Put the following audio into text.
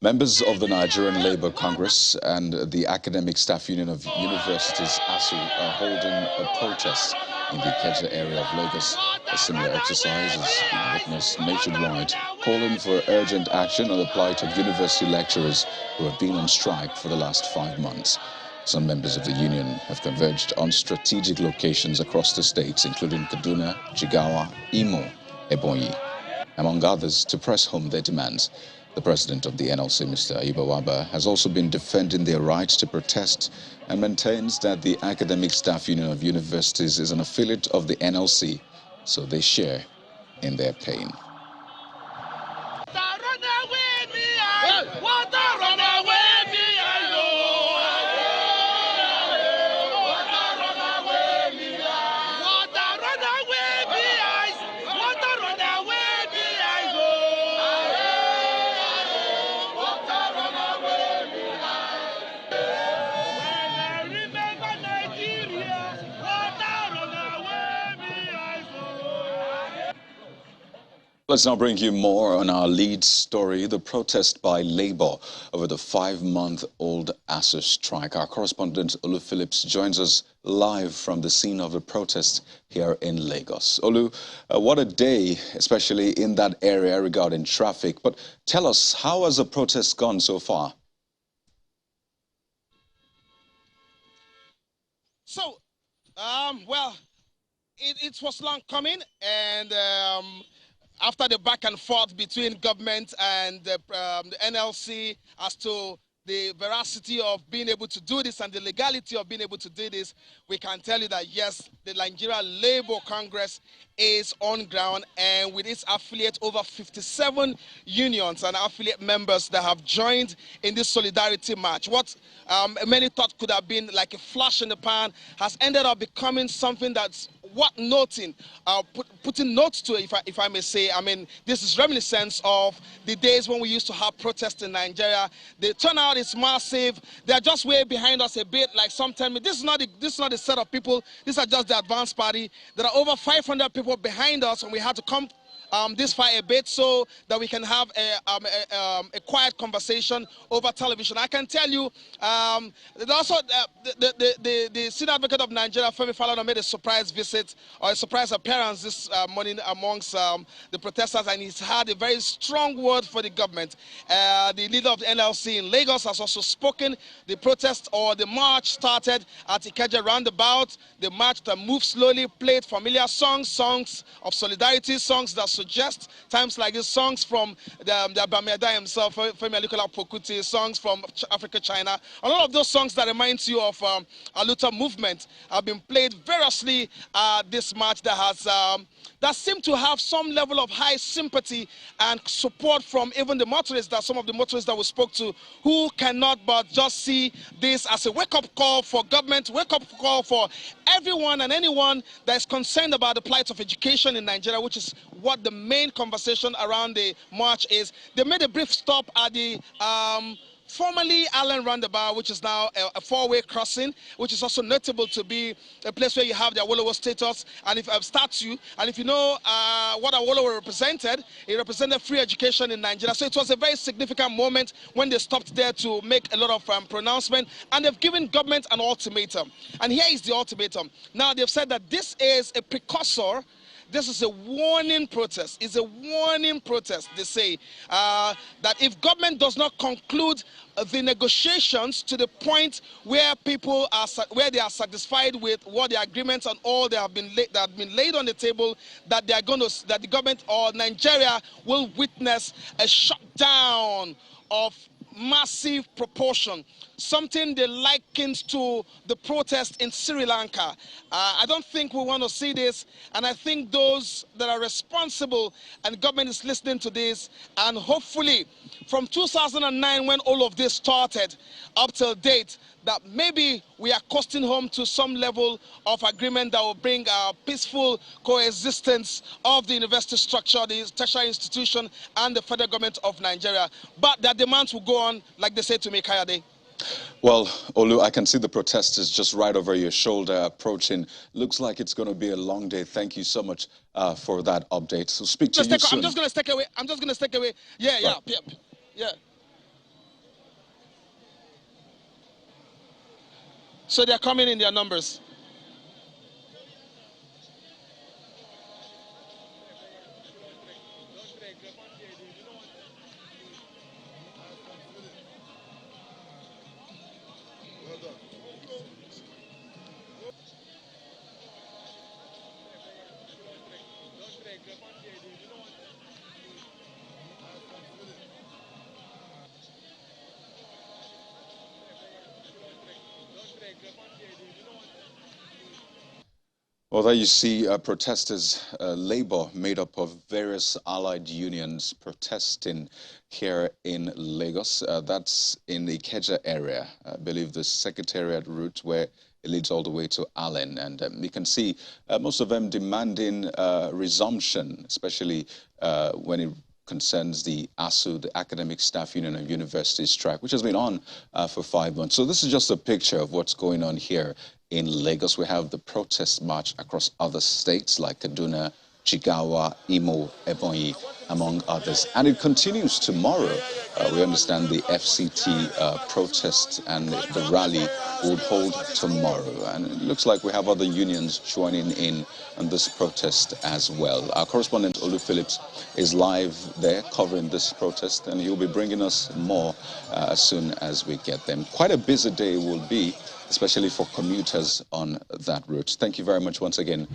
Members of the Nigerian Labour Congress and the Academic Staff Union of Universities, ASUU, are holding a protest in the Ikeja area of Lagos. A similar exercise is being witnessed nationwide, calling for urgent action on the plight of university lecturers who have been on strike for the last 5 months. Some members of the union have converged on strategic locations across the states, including Kaduna, Jigawa, Imo, Ebonyi, among others, to press home their demands. The president of the NLC, Mr. Ibawaba, has also been defending their right to protest and maintains that the Academic Staff Union of Universities is an affiliate of the NLC, so they share in their pain. Let's now bring you more on our lead story, the protest by Labour over the 5-month-old ASUU strike. Our correspondent, Olu Phillips, joins us live from the scene of the protest here in Lagos. Olu, what a day, especially in that area regarding traffic. But tell us, how has the protest gone so far? So, well, it was long coming, and after the back and forth between government and the NLC as to the veracity of being able to do this and the legality of being able to do this, we can tell you that yes, the Nigeria Labour Congress is on ground, and with its affiliate, over 57 unions and affiliate members that have joined in this solidarity march. What many thought could have been like a flash in the pan has ended up becoming something that's noting, putting notes to it, if I may say. I mean, this is reminiscence of the days when we used to have protests in Nigeria. The turnout is massive. They are just way behind us a bit. Like some tell me, this is not a set of people. These are just the advanced party. There are over 500 people behind us, and we had to come this far a bit so that we can have a quiet conversation over television. I can tell you, also the senior advocate of Nigeria, Femi Falana, made a surprise visit or a surprise appearance this morning amongst the protesters, and he's had a very strong word for the government. The leader of the NLC in Lagos has also spoken. The protest or the march started at Ikeja roundabout. The march that moved slowly played familiar songs of solidarity, songs that suggest times like these, songs from the Bamiada himself, Femi Alukola Pokuti, songs from Africa, China. A lot of those songs that reminds you of Aluta movement have been played variously this march that has that seem to have some level of high sympathy and support from even the motorists, that some of the motorists that we spoke to, who cannot but just see this as a wake-up call for government, wake-up call for everyone and anyone that is concerned about the plight of education in Nigeria, which is what the main conversation around the march is. They made a brief stop at the formerly Allen Roundabout, which is now a four-way crossing, which is also notable to be a place where you have the Awolowo status and statue. And if you know what Awolowo represented, it represented free education in Nigeria. So it was a very significant moment when they stopped there to make a lot of pronouncement, and they've given government an ultimatum. And here is the ultimatum. Now, they've said that this is a precursor. This is a warning protest. It's a warning protest. They say that if government does not conclude the negotiations to the point where people are, where they are satisfied with what the agreements and all that have been laid on the table, that they are going to, that the government or Nigeria will witness a shutdown of massive proportion, something they likens to the protest in Sri Lanka. I don't think we want to see this, and I think those that are responsible and government is listening to this, and hopefully from 2009 when all of this started up till date, that maybe we are coasting home to some level of agreement that will bring a peaceful coexistence of the university structure, the tertiary institution, and the federal government of Nigeria. But their demands will go on, like they say to me, Kayade. Well, Olu, I can see the protesters just right over your shoulder approaching. Looks like it's going to be a long day. Thank you so much for that update. So speak to you soon. I'm just going to step away. Yeah. So they're coming in their numbers. Well, there you see protesters, labor made up of various allied unions protesting here in Lagos. That's in the Ikeja area, I believe the Secretariat route where it leads all the way to Allen. And you can see most of them demanding resumption, especially when it concerns the ASUU, the Academic Staff Union of Universities strike, which has been on for 5 months. So this is just a picture of what's going on here in Lagos. We have the protest march across other states like Kaduna, Jigawa, Imo, Ebonyi, among others. And it continues tomorrow. We understand the FCT protest and the rally would hold tomorrow. And it looks like we have other unions joining in on this protest as well. Our correspondent Olu Phillips is live there covering this protest, and he'll be bringing us more as soon as we get them. Quite a busy day will be, especially for commuters on that route. Thank you very much once again.